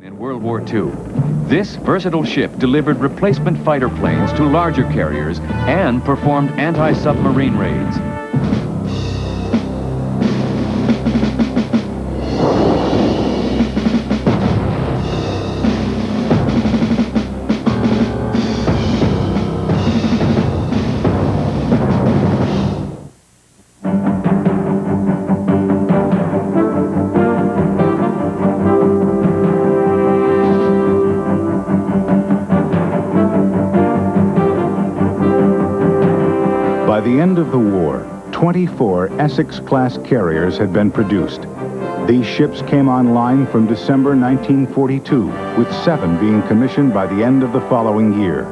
In World War II, this versatile ship delivered replacement fighter planes to larger carriers and performed anti-submarine raids. By the end of the war, 24 Essex-class carriers had been produced. These ships came online from December 1942, with 7 being commissioned by the end of the following year.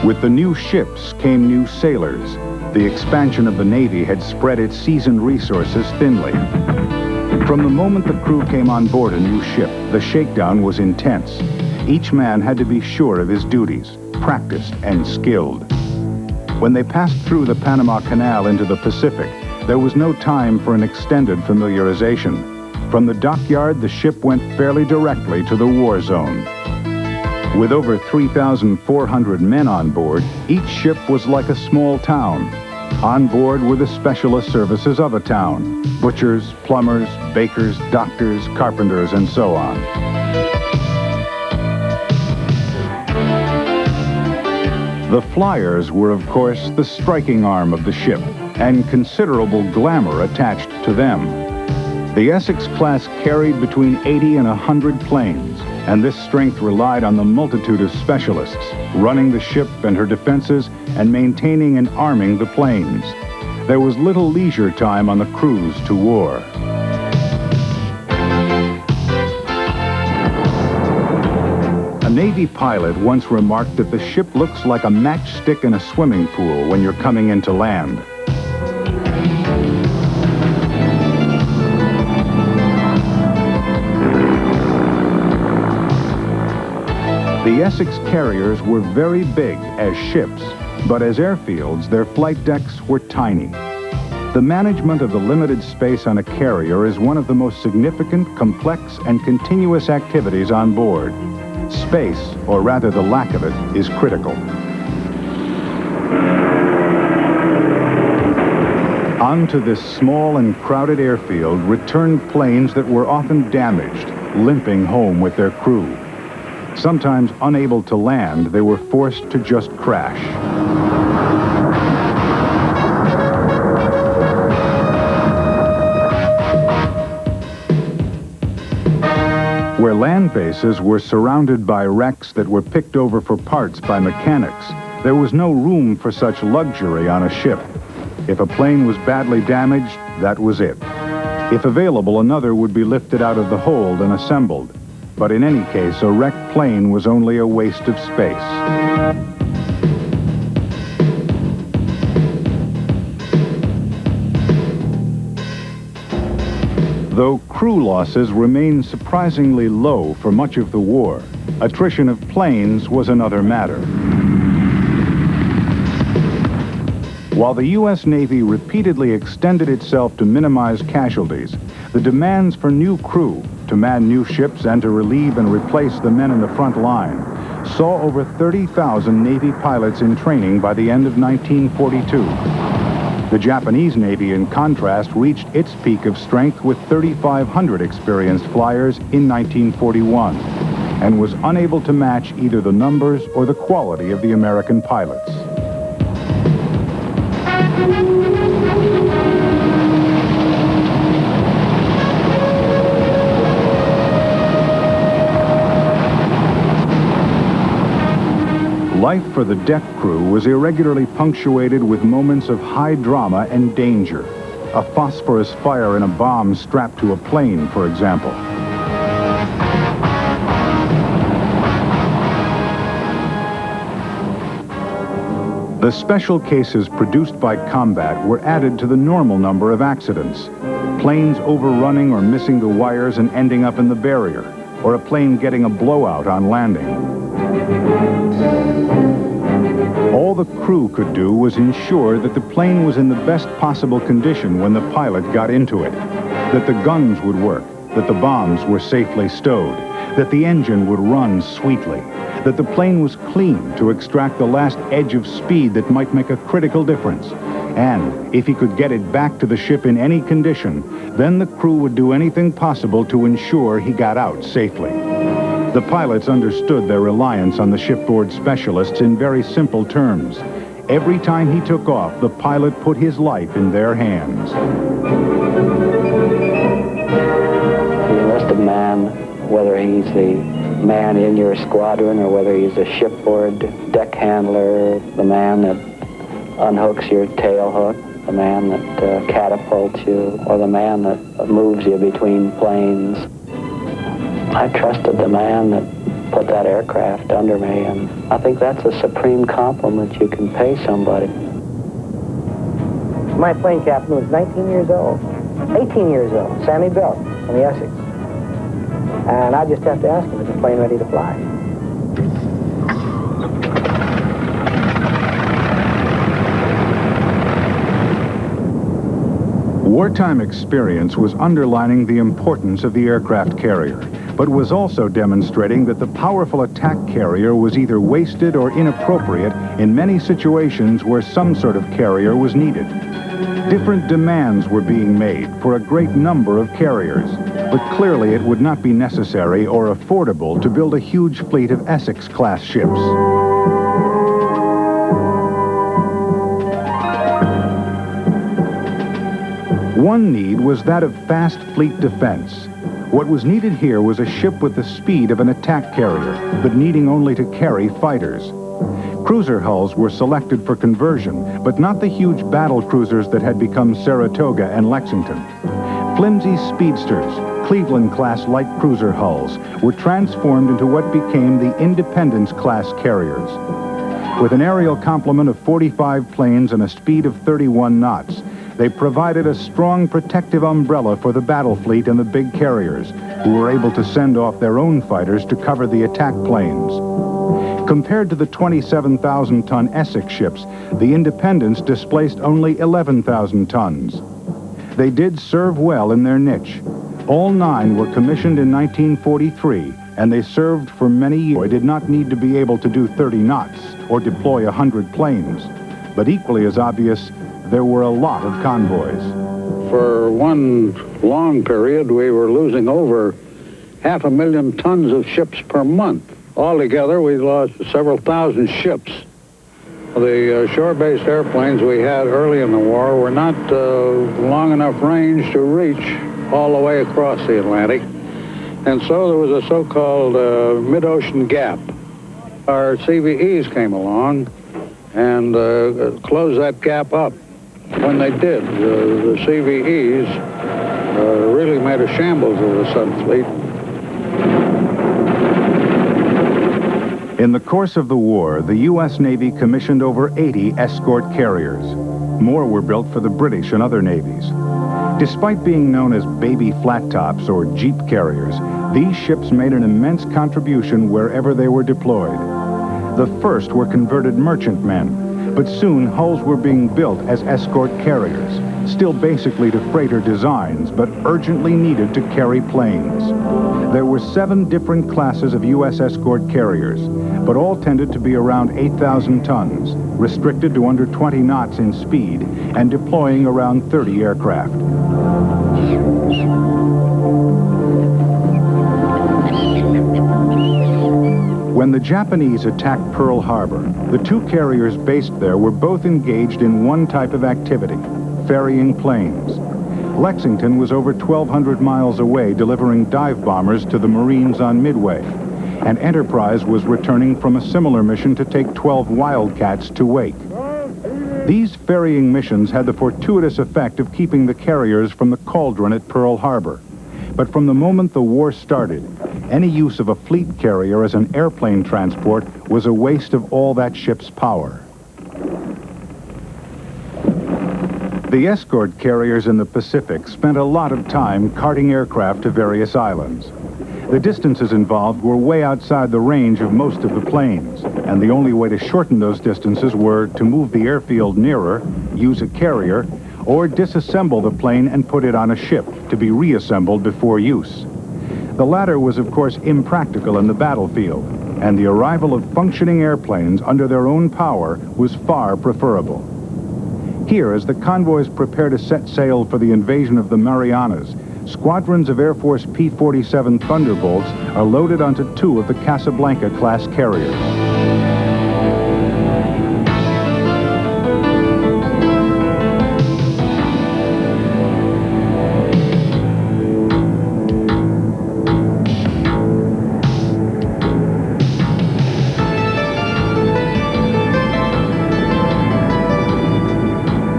With the new ships came new sailors. The expansion of the Navy had spread its seasoned resources thinly. From the moment the crew came on board a new ship, the shakedown was intense. Each man had to be sure of his duties, practiced and skilled. When they passed through the Panama Canal into the Pacific, there was no time for an extended familiarization. From the dockyard, the ship went fairly directly to the war zone. With over 3,400 men on board, each ship was like a small town. On board were the specialist services of a town: butchers, plumbers, bakers, doctors, carpenters, and so on. The flyers were, of course, the striking arm of the ship, and considerable glamour attached to them. The Essex-class carried between 80 and 100 planes, and this strength relied on the multitude of specialists, running the ship and her defenses and maintaining and arming the planes. There was little leisure time on the cruise to war. A Navy pilot once remarked that the ship looks like a matchstick in a swimming pool when you're coming into land. The Essex carriers were very big as ships, but as airfields, their flight decks were tiny. The management of the limited space on a carrier is one of the most significant, complex, and continuous activities on board. Space, or rather the lack of it, is critical. Onto this small and crowded airfield returned planes that were often damaged, limping home with their crew. Sometimes unable to land, they were forced to just crash. Where land bases were surrounded by wrecks that were picked over for parts by mechanics, there was no room for such luxury on a ship. If a plane was badly damaged, that was it. If available, another would be lifted out of the hold and assembled. But in any case, a wrecked plane was only a waste of space. Though crew losses remained surprisingly low for much of the war, attrition of planes was another matter. While the U.S. Navy repeatedly extended itself to minimize casualties, the demands for new crew to man new ships and to relieve and replace the men in the front line saw over 30,000 Navy pilots in training by the end of 1942. The Japanese Navy, in contrast, reached its peak of strength with 3,500 experienced flyers in 1941 and was unable to match either the numbers or the quality of the American pilots. Life for the deck crew was irregularly punctuated with moments of high drama and danger. A phosphorus fire in a bomb strapped to a plane, for example. The special cases produced by combat were added to the normal number of accidents. Planes overrunning or missing the wires and ending up in the barrier, or a plane getting a blowout on landing. All all the crew could do was ensure that the plane was in the best possible condition when the pilot got into it, that the guns would work, that the bombs were safely stowed, that the engine would run sweetly, that the plane was clean to extract the last edge of speed that might make a critical difference. And if he could get it back to the ship in any condition, then the crew would do anything possible to ensure he got out safely. The pilots understood their reliance on the shipboard specialists in very simple terms. Every time he took off, the pilot put his life in their hands. The enlisted man, whether he's the man in your squadron or whether he's a shipboard deck handler, the man that unhooks your tail hook, the man that catapults you, or the man that moves you between planes. I trusted the man that put that aircraft under me, and I think that's a supreme compliment you can pay somebody. My plane captain was 19 years old, 18 years old, Sammy Belt from the Essex. And I just have to ask him, is the plane ready to fly? Wartime experience was underlining the importance of the aircraft carrier, but was also demonstrating that the powerful attack carrier was either wasted or inappropriate in many situations where some sort of carrier was needed. Different demands were being made for a great number of carriers, but clearly it would not be necessary or affordable to build a huge fleet of Essex-class ships. One need was that of fast fleet defense. What was needed here was a ship with the speed of an attack carrier, but needing only to carry fighters. Cruiser hulls were selected for conversion, but not the huge battle cruisers that had become Saratoga and Lexington. Flimsy speedsters, Cleveland-class light cruiser hulls, were transformed into what became the Independence-class carriers. With an aerial complement of 45 planes and a speed of 31 knots, they provided a strong protective umbrella for the battle fleet and the big carriers, who were able to send off their own fighters to cover the attack planes. Compared to the 27,000-ton Essex ships, the Independence displaced only 11,000 tons. They did serve well in their niche. All 9 were commissioned in 1943, and they served for many years. They did not need to be able to do 30 knots or deploy 100 planes. But equally as obvious, there were a lot of convoys. For one long period, we were losing over 500,000 tons of ships per month. Altogether, we lost several thousand ships. The shore-based airplanes we had early in the war were not long enough range to reach all the way across the Atlantic. And so there was a so-called mid-ocean gap. Our CVEs came along and closed that gap up. When they did, the CVEs really made a shambles of the subfleet. In the course of the war, the U.S. Navy commissioned over 80 escort carriers. More were built for the British and other navies. Despite being known as baby flat tops or jeep carriers, these ships made an immense contribution wherever they were deployed. The first were converted merchantmen, but soon hulls were being built as escort carriers, still basically to freighter designs, but urgently needed to carry planes. There were 7 different classes of U.S. escort carriers, but all tended to be around 8,000 tons, restricted to under 20 knots in speed, and deploying around 30 aircraft. When the Japanese attacked Pearl Harbor, the 2 carriers based there were both engaged in one type of activity, ferrying planes. Lexington was over 1,200 miles away delivering dive bombers to the Marines on Midway, and Enterprise was returning from a similar mission to take 12 Wildcats to Wake. These ferrying missions had the fortuitous effect of keeping the carriers from the cauldron at Pearl Harbor. But from the moment the war started, any use of a fleet carrier as an airplane transport was a waste of all that ship's power. The escort carriers in the Pacific spent a lot of time carting aircraft to various islands. The distances involved were way outside the range of most of the planes. and the only way to shorten those distances were to move the airfield nearer, use a carrier, or disassemble the plane and put it on a ship to be reassembled before use. The latter was, of course, impractical in the battlefield, and the arrival of functioning airplanes under their own power was far preferable. Here, as the convoys prepare to set sail for the invasion of the Marianas, squadrons of Air Force P-47 Thunderbolts are loaded onto two of the Casablanca-class carriers.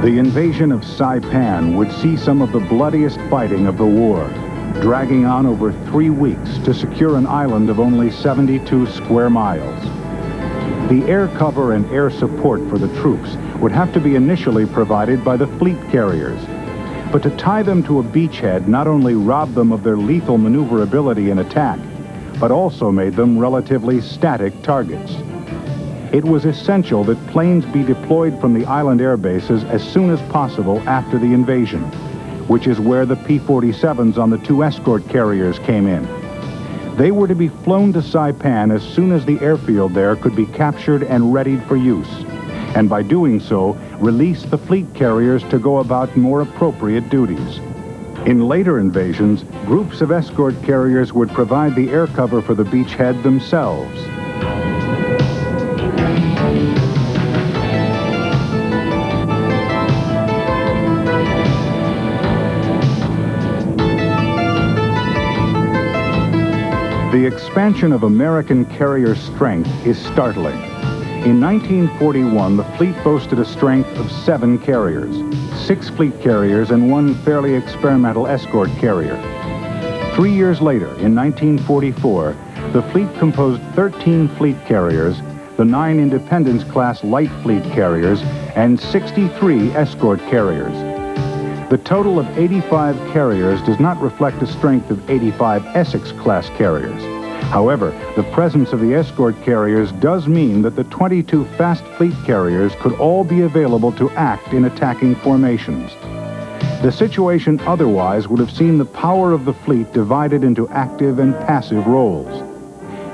The invasion of Saipan would see some of the bloodiest fighting of the war, dragging on over 3 weeks to secure an island of only 72 square miles. The air cover and air support for the troops would have to be initially provided by the fleet carriers, but to tie them to a beachhead not only robbed them of their lethal maneuverability in attack, but also made them relatively static targets. It was essential that planes be deployed from the island air bases as soon as possible after the invasion, which is where the P-47s on the two escort carriers came in. They were to be flown to Saipan as soon as the airfield there could be captured and readied for use, and by doing so, release the fleet carriers to go about more appropriate duties. In later invasions, groups of escort carriers would provide the air cover for the beachhead themselves. The expansion of American carrier strength is startling. In 1941, the fleet boasted a strength of 7 carriers, 6 fleet carriers and 1 fairly experimental escort carrier. 3 years later, in 1944, the fleet composed 13 fleet carriers, the 9 Independence-class light fleet carriers, and 63 escort carriers. The total of 85 carriers does not reflect a strength of 85 Essex-class carriers. However, the presence of the escort carriers does mean that the 22 fast fleet carriers could all be available to act in attacking formations. The situation otherwise would have seen the power of the fleet divided into active and passive roles.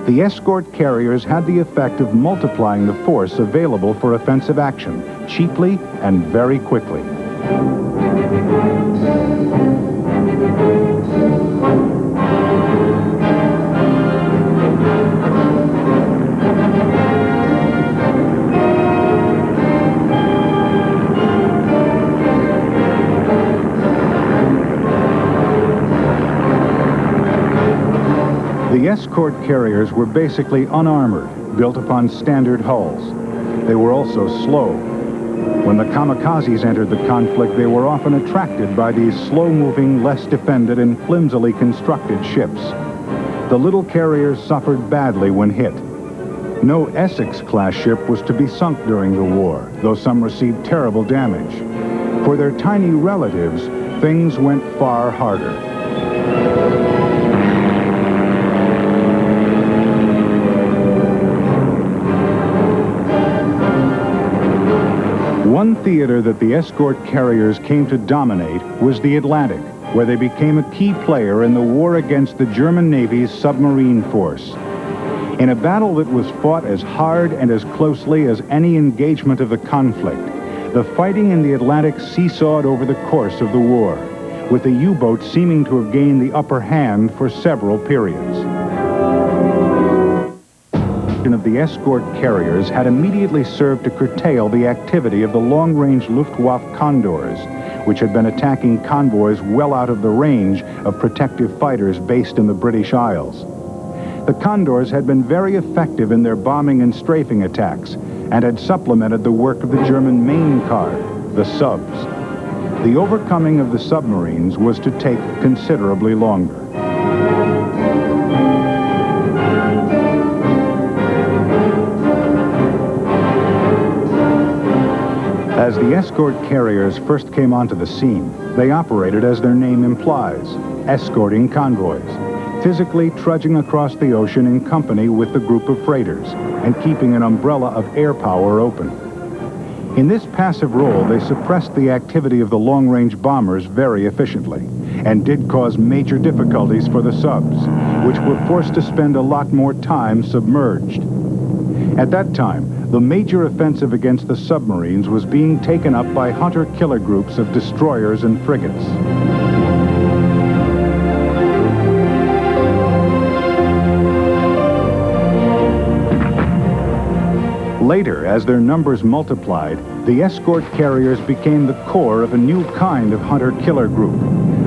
The escort carriers had the effect of multiplying the force available for offensive action, cheaply and very quickly. The escort carriers were basically unarmored, built upon standard hulls. They were also slow. When the kamikazes entered the conflict, they were often attracted by these slow-moving, less defended, and flimsily constructed ships. The little carriers suffered badly when hit. No Essex-class ship was to be sunk during the war, though some received terrible damage. For their tiny relatives, things went far harder. One theater that the escort carriers came to dominate was the Atlantic, where they became a key player in the war against the German Navy's submarine force. In a battle that was fought as hard and as closely as any engagement of the conflict, the fighting in the Atlantic seesawed over the course of the war, with the U-boat seeming to have gained the upper hand for several periods. Of the escort carriers had immediately served to curtail the activity of the long-range Luftwaffe Condors, which had been attacking convoys well out of the range of protective fighters based in the British Isles. The Condors had been very effective in their bombing and strafing attacks and had supplemented the work of the German main car, the subs. The overcoming of the submarines was to take considerably longer. As the escort carriers first came onto the scene, they operated as their name implies, escorting convoys. physically trudging across the ocean in company with the group of freighters and keeping an umbrella of air power open. In this passive role, they suppressed the activity of the long-range bombers very efficiently and did cause major difficulties for the subs, which were forced to spend a lot more time submerged. At that time, the major offensive against the submarines was being taken up by hunter-killer groups of destroyers and frigates. Later, as their numbers multiplied, the escort carriers became the core of a new kind of hunter-killer group,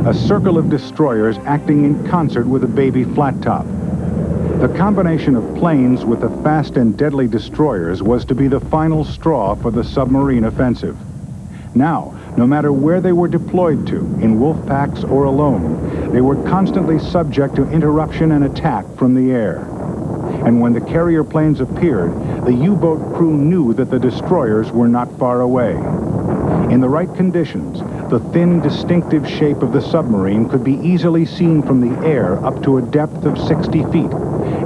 a circle of destroyers acting in concert with a baby flat top. The combination of planes with the fast and deadly destroyers was to be the final straw for the submarine offensive. Now, no matter where they were deployed to, in wolf packs or alone, they were constantly subject to interruption and attack from the air. And when the carrier planes appeared, the U-boat crew knew that the destroyers were not far away. In the right conditions, the thin, distinctive shape of the submarine could be easily seen from the air up to a depth of 60 feet,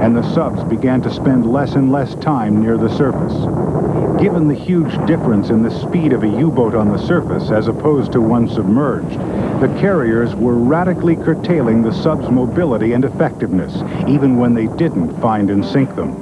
and the subs began to spend less and less time near the surface. Given the huge difference in the speed of a U-boat on the surface as opposed to one submerged, the carriers were radically curtailing the subs' mobility and effectiveness, even when they didn't find and sink them.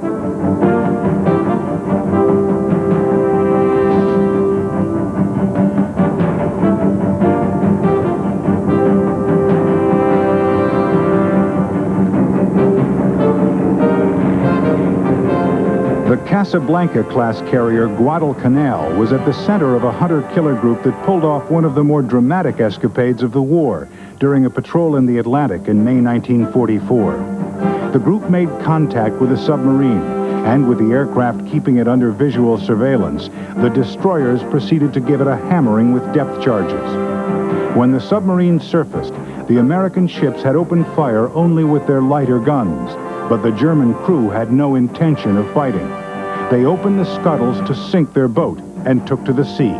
The Casablanca-class carrier Guadalcanal was at the center of a hunter-killer group that pulled off one of the more dramatic escapades of the war during a patrol in the Atlantic in May 1944. The group made contact with a submarine, and with the aircraft keeping it under visual surveillance, the destroyers proceeded to give it a hammering with depth charges. When the submarine surfaced, the American ships had opened fire only with their lighter guns, but the German crew had no intention of fighting. They opened the scuttles to sink their boat and took to the sea.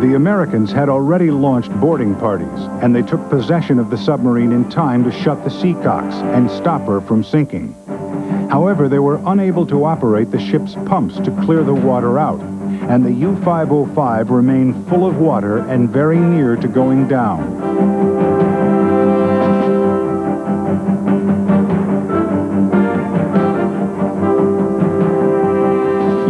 The Americans had already launched boarding parties, and they took possession of the submarine in time to shut the seacocks and stop her from sinking. However, they were unable to operate the ship's pumps to clear the water out, and the U-505 remained full of water and very near to going down.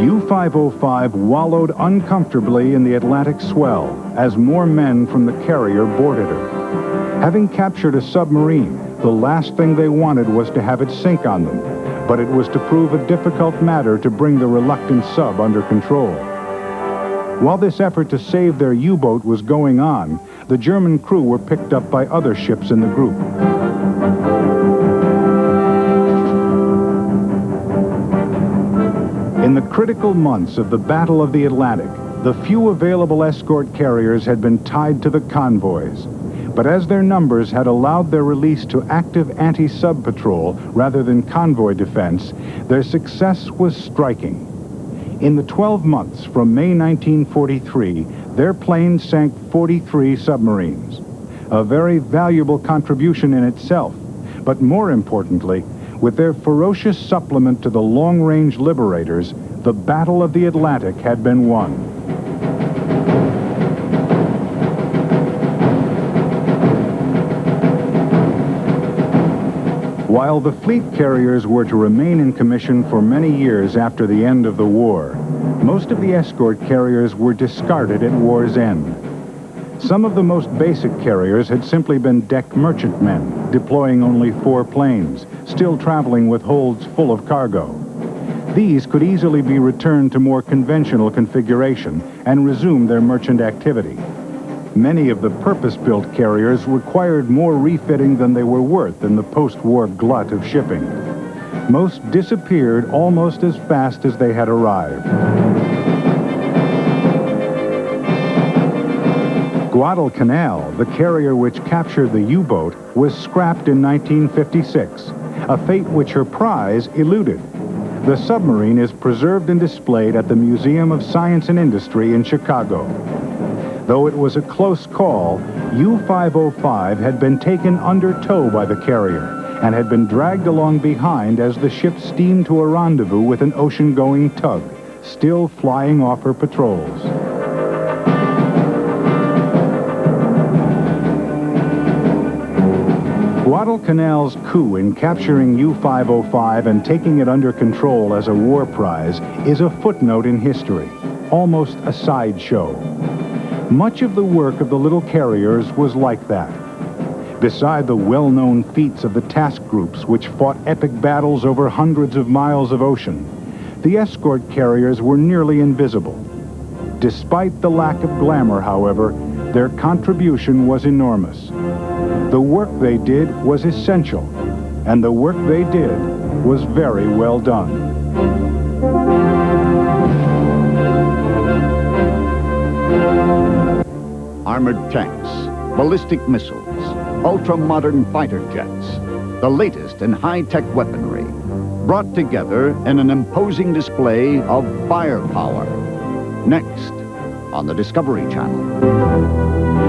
U-505 wallowed uncomfortably in the Atlantic swell as more men from the carrier boarded her. Having captured a submarine, the last thing they wanted was to have it sink on them, but it was to prove a difficult matter to bring the reluctant sub under control. While this effort to save their U-boat was going on, the German crew were picked up by other ships in the group. In the critical months of the Battle of the Atlantic, the few available escort carriers had been tied to the convoys. But as their numbers had allowed their release to active anti-sub patrol rather than convoy defense, their success was striking. In the 12 months from May 1943, their planes sank 43 submarines. A very valuable contribution in itself, but more importantly, with their ferocious supplement to the long-range liberators, the Battle of the Atlantic had been won. While the fleet carriers were to remain in commission for many years after the end of the war, most of the escort carriers were discarded at war's end. Some of the most basic carriers had simply been deck merchantmen, deploying only 4 planes, still traveling with holds full of cargo. These could easily be returned to more conventional configuration and resume their merchant activity. Many of the purpose-built carriers required more refitting than they were worth in the post-war glut of shipping. Most disappeared almost as fast as they had arrived. Guadalcanal, the carrier which captured the U-boat, was scrapped in 1956, a fate which her prize eluded. The submarine is preserved and displayed at the Museum of Science and Industry in Chicago. Though it was a close call, U-505 had been taken under tow by the carrier and had been dragged along behind as the ship steamed to a rendezvous with an ocean-going tug, still flying off her patrols. Guadalcanal's coup in capturing U-505 and taking it under control as a war prize is a footnote in history, almost a sideshow. Much of the work of the little carriers was like that. Beside the well-known feats of the task groups which fought epic battles over hundreds of miles of ocean, the escort carriers were nearly invisible. Despite the lack of glamour, however, their contribution was enormous. The work they did was essential, and the work they did was very well done. Armored tanks, ballistic missiles, ultra-modern fighter jets, the latest in high-tech weaponry, brought together in an imposing display of firepower. Next, on the Discovery Channel.